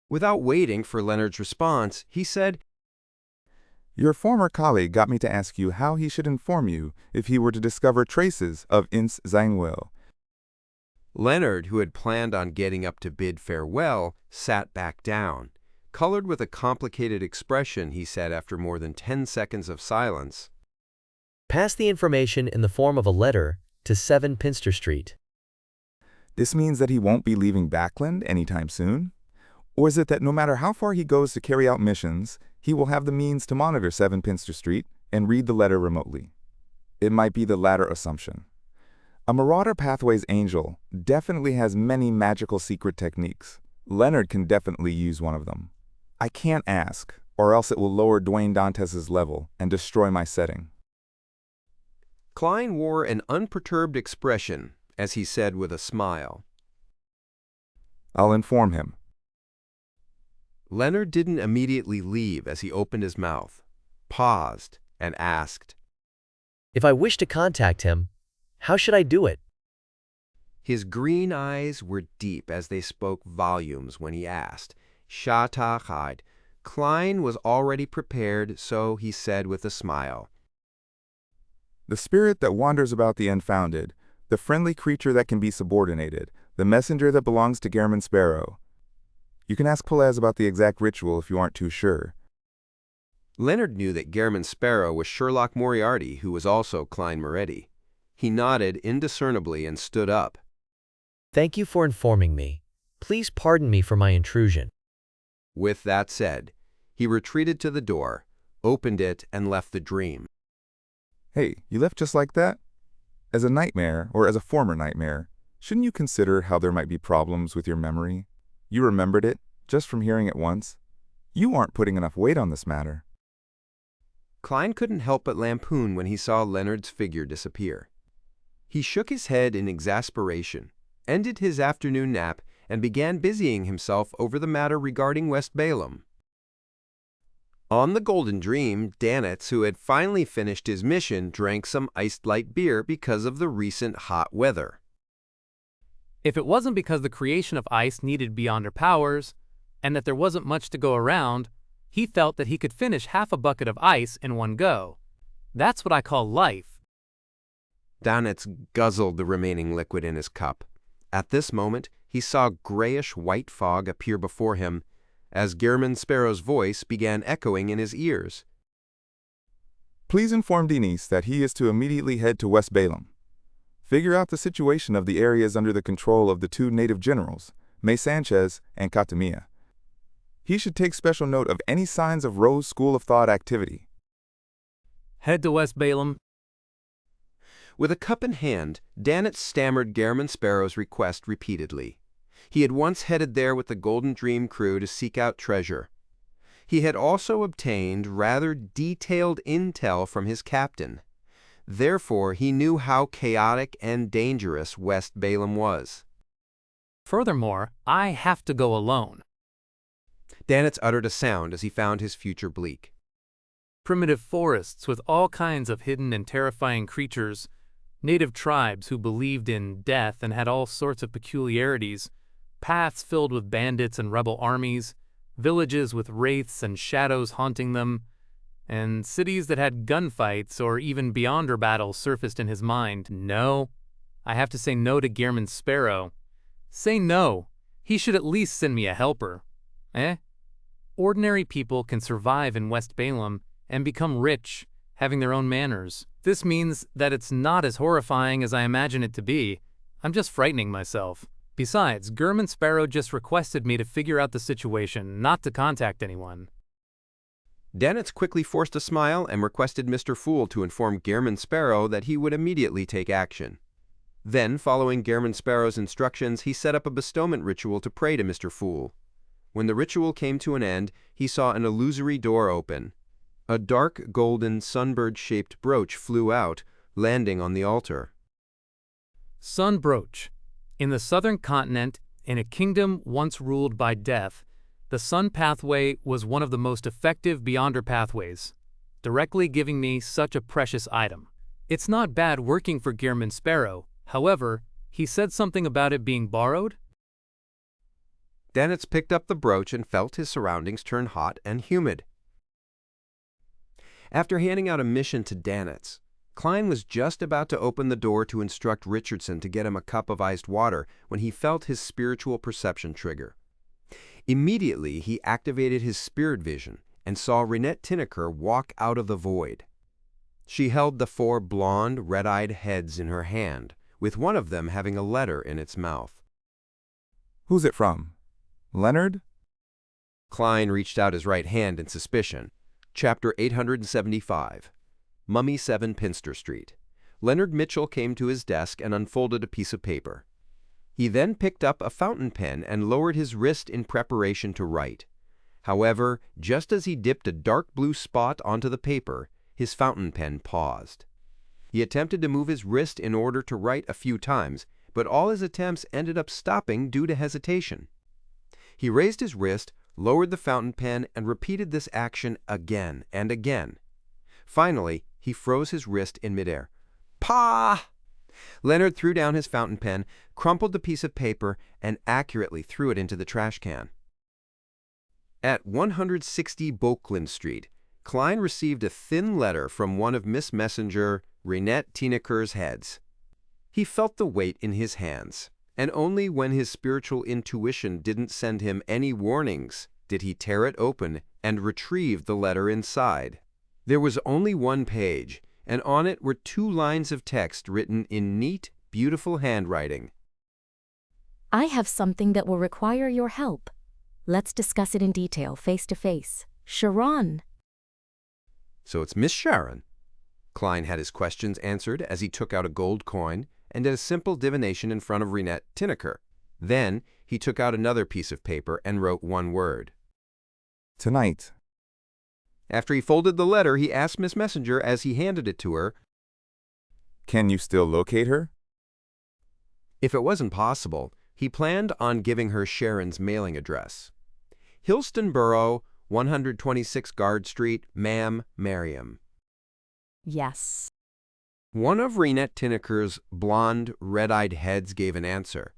Without waiting for Leonard's response, he said, Your former colleague got me to ask you how he should inform you if he were to discover traces of Ins Zangwell. Leonard, who had planned on getting up to bid farewell, sat back down. Colored with a complicated expression, he said after more than 10 seconds of silence, Pass the information in the form of a letter to 7 Pinster Street. This means that he won't be leaving Backland anytime soon? Or is it that no matter how far he goes to carry out missions, he will have the means to monitor 7 Pinster Street and read the letter remotely? It might be the latter assumption. A Marauder Pathways angel definitely has many magical secret techniques. Leonard can definitely use one of them. I can't ask, or else it will lower Dwayne Dantes's level and destroy my setting. Klein wore an unperturbed expression as he said with a smile, I'll inform him. Leonard didn't immediately leave as he opened his mouth, paused, and asked, If I wish to contact him, how should I do it? His green eyes were deep as they spoke volumes when he asked. Shatachide. Klein was already prepared, so he said with a smile, The spirit that wanders about the unfounded, the friendly creature that can be subordinated, the messenger that belongs to Gairman Sparrow. You can ask Pelez about the exact ritual if you aren't too sure. Leonard knew that Gairman Sparrow was Sherlock Moriarty, who was also Klein Moretti. He nodded indiscernibly and stood up. Thank you for informing me. Please pardon me for my intrusion. With that said, he retreated to the door, opened it, and left the dream. Hey, you left just like that? As a nightmare, or as a former nightmare, shouldn't you consider how there might be problems with your memory? You remembered it, just from hearing it once. You aren't putting enough weight on this matter. Klein couldn't help but lampoon when he saw Leonard's figure disappear. He shook his head in exasperation, ended his afternoon nap, and began busying himself over the matter regarding West Balaam. On the Golden Dream, Danitz, who had finally finished his mission, drank some iced light beer because of the recent hot weather. If it wasn't because the creation of ice needed beyond her powers, and that there wasn't much to go around, he felt that he could finish half a bucket of ice in one go. That's what I call life. Danitz guzzled the remaining liquid in his cup. At this moment, he saw grayish-white fog appear before him, as Gehrman Sparrow's voice began echoing in his ears. Please inform Denise that he is to immediately head to West Balaam. Figure out the situation of the areas under the control of the two native generals, May Sanchez and Katamia. He should take special note of any signs of Rose School of Thought activity. Head to West Balaam. With a cup in hand, Danitz stammered Gehrman Sparrow's request repeatedly. He had once headed there with the Golden Dream crew to seek out treasure. He had also obtained rather detailed intel from his captain. Therefore, he knew how chaotic and dangerous West Balaam was. Furthermore, I have to go alone. Danitz uttered a sound as he found his future bleak. Primitive forests with all kinds of hidden and terrifying creatures, native tribes who believed in death and had all sorts of peculiarities, paths filled with bandits and rebel armies, villages with wraiths and shadows haunting them, and cities that had gunfights or even beyonder battles surfaced in his mind. No, I have to say no to Gehrman Sparrow. Say no. He should at least send me a helper. Ordinary people can survive in West Balaam and become rich, having their own manners. This means that it's not as horrifying as I imagine it to be. I'm just frightening myself. Besides, Gehrman Sparrow just requested me to figure out the situation, not to contact anyone. Danitz quickly forced a smile and requested Mr. Fool to inform Gehrman Sparrow that he would immediately take action. Then, following Gehrman Sparrow's instructions, he set up a bestowment ritual to pray to Mr. Fool. When the ritual came to an end, he saw an illusory door open. A dark golden sunbird-shaped brooch flew out, landing on the altar. Sun brooch. In the southern continent, in a kingdom once ruled by death, the sun pathway was one of the most effective beyonder pathways, directly giving me such a precious item. It's not bad working for Gehrman Sparrow. However, he said something about it being borrowed? Danitz picked up the brooch and felt his surroundings turn hot and humid. After handing out a mission to Danitz, Klein was just about to open the door to instruct Richardson to get him a cup of iced water when he felt his spiritual perception trigger. Immediately, he activated his spirit vision and saw Renette Tinneker walk out of the void. She held the 4 blonde, red-eyed heads in her hand, with one of them having a letter in its mouth. Who's it from? Leonard? Klein reached out his right hand in suspicion. Chapter 875. Mummy 7 Pinster Street. Leonard Mitchell came to his desk and unfolded a piece of paper. He then picked up a fountain pen and lowered his wrist in preparation to write. However, just as he dipped a dark blue spot onto the paper, his fountain pen paused. He attempted to move his wrist in order to write a few times, but all his attempts ended up stopping due to hesitation. He raised his wrist, lowered the fountain pen, and repeated this action again and again. Finally, he froze his wrist in midair. "Pah!" Leonard threw down his fountain pen, crumpled the piece of paper, and accurately threw it into the trash can. At 160 Boakland Street, Klein received a thin letter from one of Miss Messenger, Renette Tinneker's heads. He felt the weight in his hands, and only when his spiritual intuition didn't send him any warnings did he tear it open and retrieve the letter inside. There was only one page, and on it were 2 lines of text written in neat, beautiful handwriting. I have something that will require your help. Let's discuss it in detail, face to face. Sharon. So it's Miss Sharon. Klein had his questions answered as he took out a gold coin and did a simple divination in front of Renette Tinneker. Then he took out another piece of paper and wrote one word. Tonight. After he folded the letter, he asked Miss Messenger as he handed it to her, Can you still locate her? If it wasn't possible, he planned on giving her Sharon's mailing address. Hillston Borough, 126 Guard Street, Ma'am, Merriam. Yes. One of Renette Tinneker's blonde, red-eyed heads gave an answer.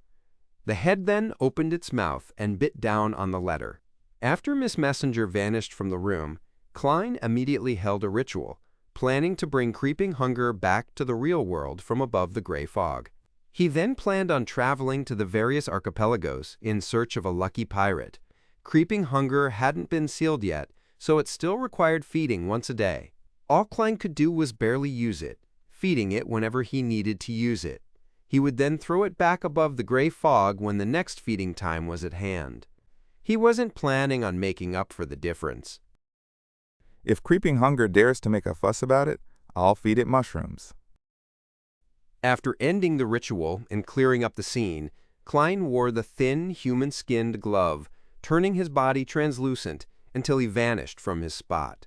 The head then opened its mouth and bit down on the letter. After Miss Messenger vanished from the room, Klein immediately held a ritual, planning to bring Creeping Hunger back to the real world from above the gray fog. He then planned on traveling to the various archipelagos in search of a lucky pirate. Creeping Hunger hadn't been sealed yet, so it still required feeding once a day. All Klein could do was barely use it, feeding it whenever he needed to use it. He would then throw it back above the gray fog when the next feeding time was at hand. He wasn't planning on making up for the difference. If Creeping Hunger dares to make a fuss about it, I'll feed it mushrooms. After ending the ritual and clearing up the scene, Klein wore the thin, human-skinned glove, turning his body translucent until he vanished from his spot.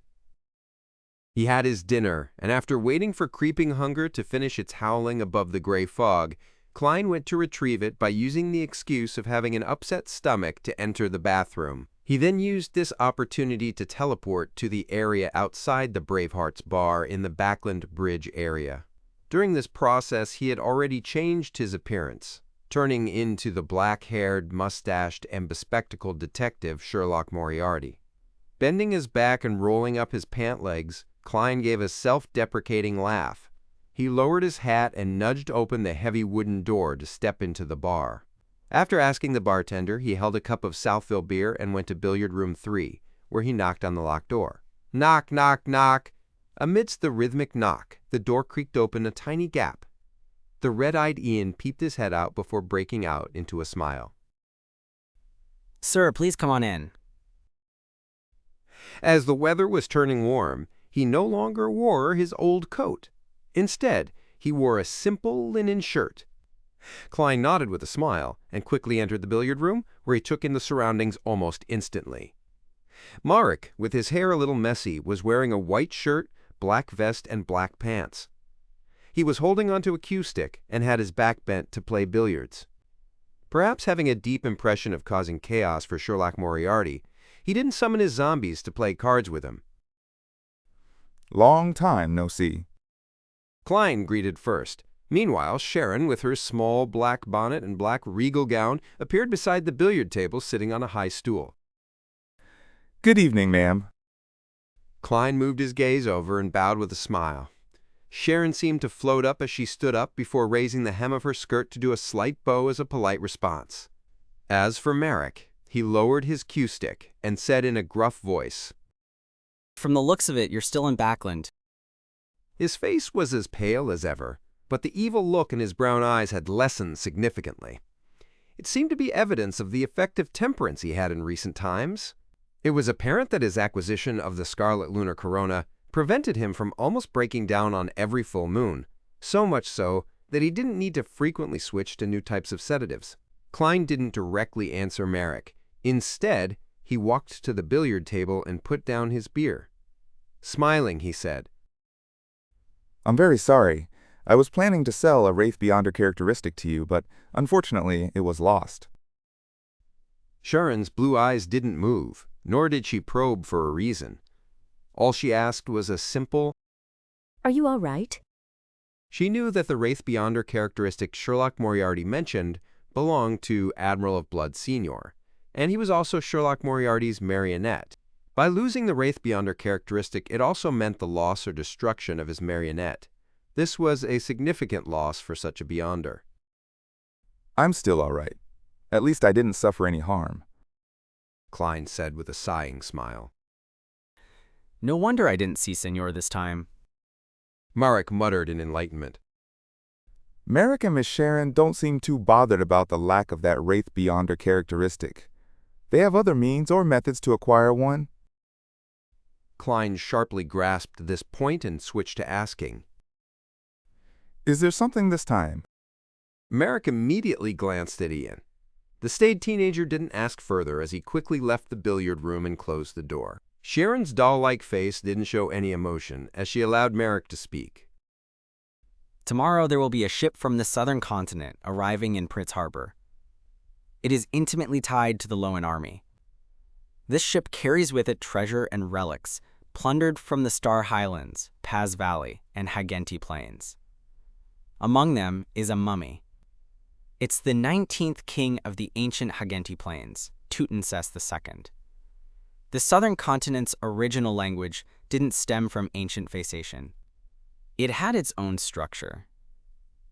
He had his dinner, and after waiting for Creeping Hunger to finish its howling above the gray fog, Klein went to retrieve it by using the excuse of having an upset stomach to enter the bathroom. He then used this opportunity to teleport to the area outside the Bravehearts bar in the Backland Bridge area. During this process, he had already changed his appearance, turning into the black-haired, mustached, and bespectacled detective Sherlock Moriarty. Bending his back and rolling up his pant legs, Klein gave a self-deprecating laugh. He lowered his hat and nudged open the heavy wooden door to step into the bar. After asking the bartender, he held a cup of Southville beer and went to billiard room 3, where he knocked on the locked door. Knock, knock, knock. Amidst the rhythmic knock, the door creaked open a tiny gap. The red-eyed Ian peeped his head out before breaking out into a smile. Sir, please come on in. As the weather was turning warm, he no longer wore his old coat. Instead, he wore a simple linen shirt. Klein nodded with a smile and quickly entered the billiard room, where he took in the surroundings almost instantly. Marek, with his hair a little messy, was wearing a white shirt, black vest, and black pants. He was holding onto a cue stick and had his back bent to play billiards. Perhaps having a deep impression of causing chaos for Sherlock Moriarty, he didn't summon his zombies to play cards with him. Long time no see. Klein greeted first. Meanwhile, Sharon, with her small black bonnet and black regal gown, appeared beside the billiard table sitting on a high stool. Good evening, ma'am. Klein moved his gaze over and bowed with a smile. Sharon seemed to float up as she stood up before raising the hem of her skirt to do a slight bow as a polite response. As for Marek, he lowered his cue stick and said in a gruff voice, From the looks of it, you're still in Backland. His face was as pale as ever, but the evil look in his brown eyes had lessened significantly. It seemed to be evidence of the effective temperance he had in recent times. It was apparent that his acquisition of the Scarlet Lunar Corona prevented him from almost breaking down on every full moon, so much so that he didn't need to frequently switch to new types of sedatives. Klein didn't directly answer Marek. Instead, he walked to the billiard table and put down his beer. Smiling, he said, I'm very sorry. I was planning to sell a Wraith Beyonder characteristic to you, but unfortunately it was lost. Sharon's blue eyes didn't move, nor did she probe for a reason. All she asked was a simple, Are you all right? She knew that the Wraith Beyonder characteristic Sherlock Moriarty mentioned belonged to Admiral of Blood Senior, and he was also Sherlock Moriarty's marionette. By losing the Wraith Beyonder characteristic, it also meant the loss or destruction of his marionette. This was a significant loss for such a Beyonder. I'm still all right. At least I didn't suffer any harm, Klein said with a sighing smile. No wonder I didn't see Senor this time. Marek muttered in enlightenment. Marek and Miss Sharon don't seem too bothered about the lack of that Wraith Beyonder characteristic. They have other means or methods to acquire one. Klein sharply grasped this point and switched to asking, Is there something this time? Marek immediately glanced at Ian. The staid teenager didn't ask further as he quickly left the billiard room and closed the door. Sharon's doll-like face didn't show any emotion as she allowed Marek to speak. Tomorrow there will be a ship from the southern continent arriving in Prince Harbor. It is intimately tied to the Loan Army. This ship carries with it treasure and relics plundered from the Star Highlands, Paz Valley, and Hagenti Plains. Among them is a mummy. It's the 19th king of the ancient Hagenti Plains, Tutmosis II. The southern continent's original language didn't stem from ancient Phaeacian. It had its own structure.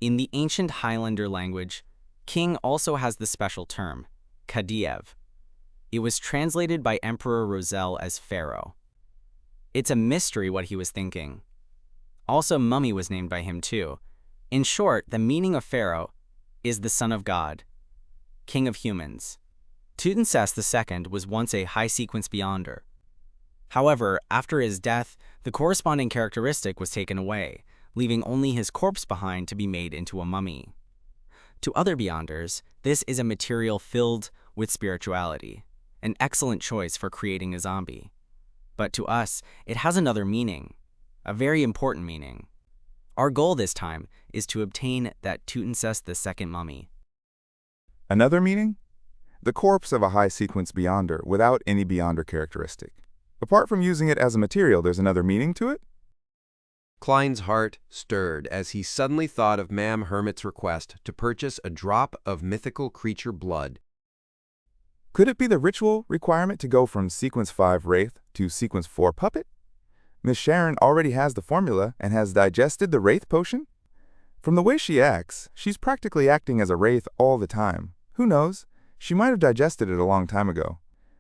In the ancient Highlander language, king also has the special term, Kadiev. It was translated by Emperor Roselle as pharaoh. It's a mystery what he was thinking. Also, mummy was named by him too. In short, the meaning of pharaoh is the son of God, king of humans. Tutmosis II was once a high-sequence beyonder. However, after his death, the corresponding characteristic was taken away, leaving only his corpse behind to be made into a mummy. To other beyonders, this is a material filled with spirituality, an excellent choice for creating a zombie. But to us, it has another meaning, a very important meaning. Our goal this time is to obtain that Tutmosis II mummy. Another meaning? The corpse of a high-sequence beyonder without any beyonder characteristic. Apart from using it as a material, there's another meaning to it? Klein's heart stirred as he suddenly thought of Ma'am Hermit's request to purchase a drop of mythical creature blood. Could it be the ritual requirement to go from sequence 5 Wraith to sequence 4 Puppet? Miss Sharon already has the formula and has digested the Wraith potion? From the way she acts, she's practically acting as a Wraith all the time. Who knows? She might have digested it a long time ago.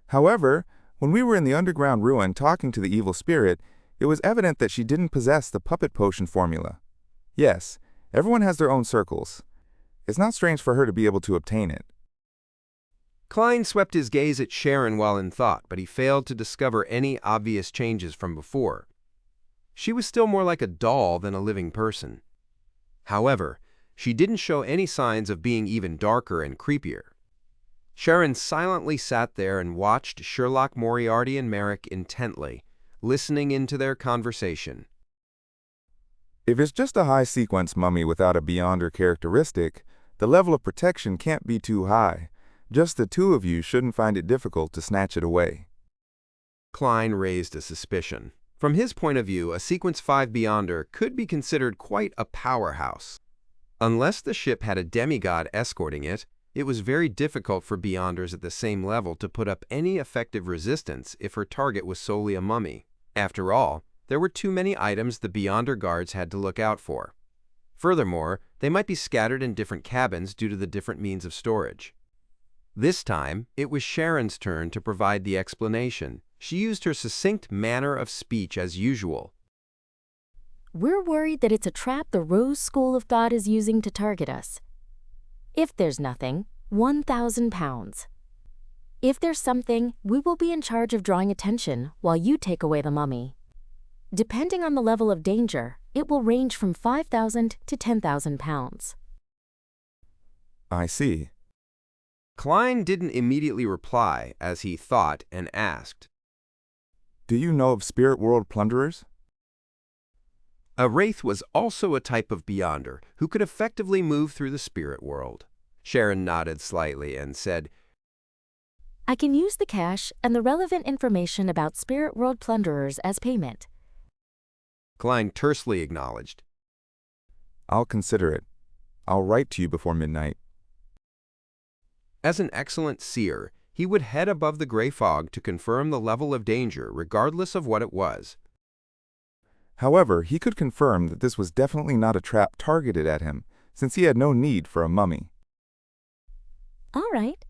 However, when we were in the underground ruin talking to the evil spirit, it was evident that she didn't possess the puppet potion formula. Yes, everyone has their own circles. It's not strange for her to be able to obtain it. Klein swept his gaze at Sharon while in thought, but he failed to discover any obvious changes from before. She was still more like a doll than a living person. However, she didn't show any signs of being even darker and creepier. Sharon silently sat there and watched Sherlock Moriarty and Merrick intently, listening into their conversation. If it's just a high-sequence mummy without a beyonder characteristic, the level of protection can't be too high. Just the two of you shouldn't find it difficult to snatch it away. Klein raised a suspicion. From his point of view, a Sequence 5 Beyonder could be considered quite a powerhouse. Unless the ship had a demigod escorting it, it was very difficult for Beyonders at the same level to put up any effective resistance if her target was solely a mummy. After all, there were too many items the Beyonder guards had to look out for. Furthermore, they might be scattered in different cabins due to the different means of storage. This time, it was Sharon's turn to provide the explanation. She used her succinct manner of speech as usual. We're worried that it's a trap the Rose School of Thought is using to target us. If there's nothing, 1,000 pounds. If there's something, we will be in charge of drawing attention while you take away the mummy. Depending on the level of danger, it will range from 5,000 to 10,000 pounds. I see. Klein didn't immediately reply as he thought and asked, Do you know of spirit world plunderers? A Wraith was also a type of Beyonder who could effectively move through the spirit world. Sharon nodded slightly and said, I can use the cash and the relevant information about spirit world plunderers as payment. Klein tersely acknowledged. I'll consider it. I'll write to you before midnight. As an excellent seer, he would head above the gray fog to confirm the level of danger regardless of what it was. However, he could confirm that this was definitely not a trap targeted at him, since he had no need for a mummy. All right,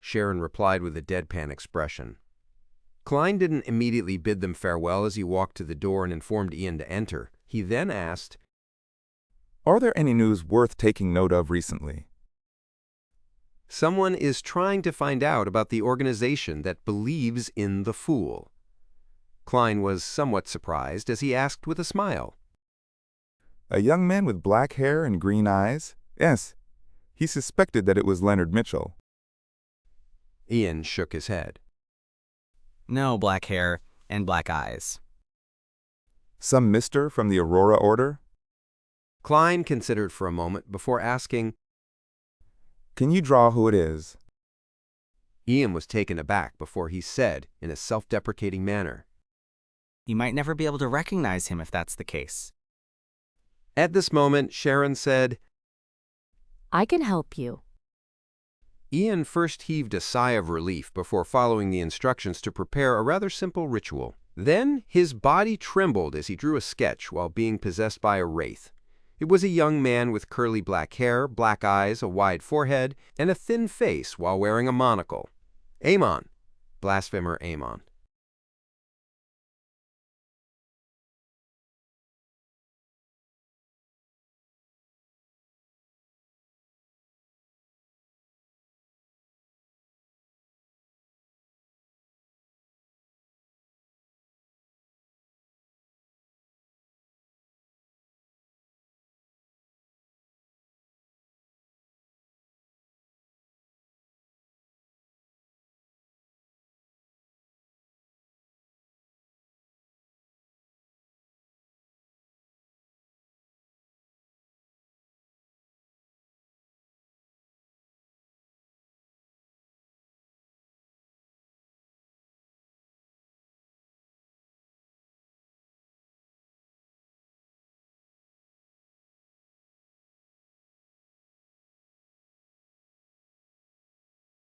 Sharon replied with a deadpan expression. Klein didn't immediately bid them farewell as he walked to the door and informed Ian to enter. He then asked, Are there any news worth taking note of recently? Someone is trying to find out about the organization that believes in the Fool. Klein was somewhat surprised as he asked with a smile. A young man with black hair and green eyes? Yes. He suspected that it was Leonard Mitchell. Ian shook his head. No black hair and black eyes. Some mister from the Aurora Order? Klein considered for a moment before asking, Can you draw who it is? Ian was taken aback before he said in a self-deprecating manner, You might never be able to recognize him if that's the case. At this moment, Sharon said, I can help you. Ian first heaved a sigh of relief before following the instructions to prepare a rather simple ritual. Then his body trembled as he drew a sketch while being possessed by a wraith. It was a young man with curly black hair, black eyes, a wide forehead, and a thin face while wearing a monocle. Amon, blasphemer Amon.